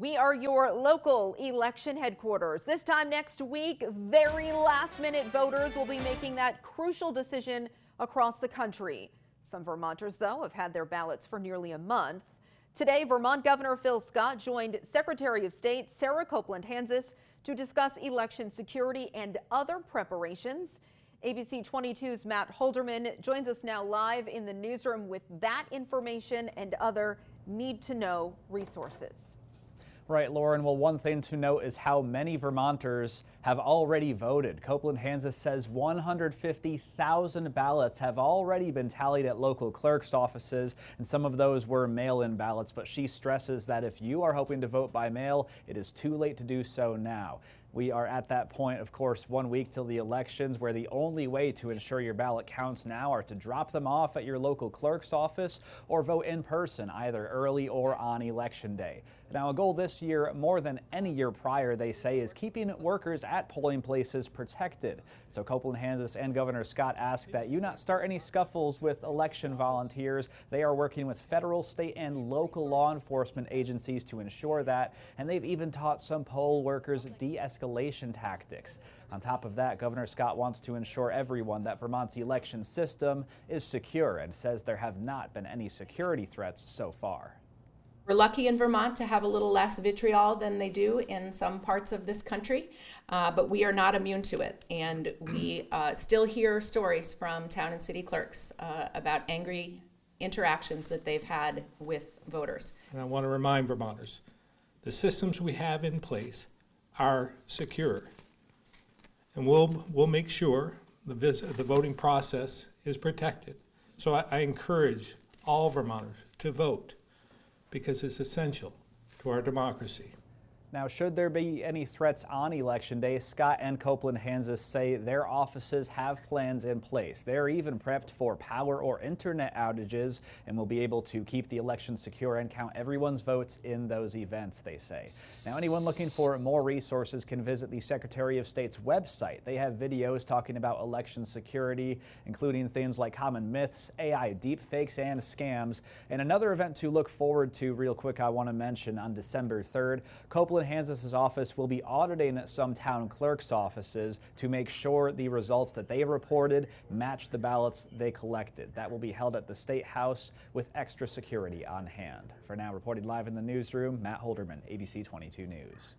We are your local election headquarters. This time next week, very last-minute voters will be making that crucial decision across the country. Some Vermonters, though, have had their ballots for nearly a month. Today, Vermont Governor Phil Scott joined Secretary of State Sarah Copeland Hanzas to discuss election security and other preparations. ABC 22's Matt Holderman joins us now live in the newsroom with that information and other need-to-know resources. Right, Lauren. Well, one thing to note is how many Vermonters have already voted. Copeland Hanzas says 150,000 ballots have already been tallied at local clerk's offices, and some of those were mail-in ballots. But she stresses that if you are hoping to vote by mail, it is too late to do so now. We are at that point, of course, 1 week till the elections, where the only way to ensure your ballot counts now are to drop them off at your local clerk's office or vote in person, either early or on election day. Now, a goal this year, more than any year prior, they say, is keeping workers at polling places protected. So Copeland Hanzas and Governor Scott ask that you not start any scuffles with election volunteers. They are working with federal, state, and local law enforcement agencies to ensure that, and they've even taught some poll workers de-escalation tactics. On top of that, Governor Scott wants to ensure everyone that Vermont's election system is secure and says there have not been any security threats so far. We're lucky in Vermont to have a little less vitriol than they do in some parts of this country, but we are not immune to it. And we still hear stories from town and city clerks about angry interactions that they've had with voters. And I want to remind Vermonters, the systems we have in place are secure. And we'll make sure the voting process is protected. So I encourage all Vermonters to vote, because it's essential to our democracy. Now, should there be any threats on Election Day, Scott and Copeland Hanzas say their offices have plans in place. They're even prepped for power or internet outages and will be able to keep the election secure and count everyone's votes in those events, they say. Now, anyone looking for more resources can visit the Secretary of State's website. They have videos talking about election security, including things like common myths, AI deepfakes, and scams. And another event to look forward to real quick I want to mention on December 3rd, Copeland Hanzas' office will be auditing some town clerks' offices to make sure the results that they reported match the ballots they collected. That will be held at the State House with extra security on hand. For now, reporting live in the newsroom, Matt Holderman, ABC 22 News.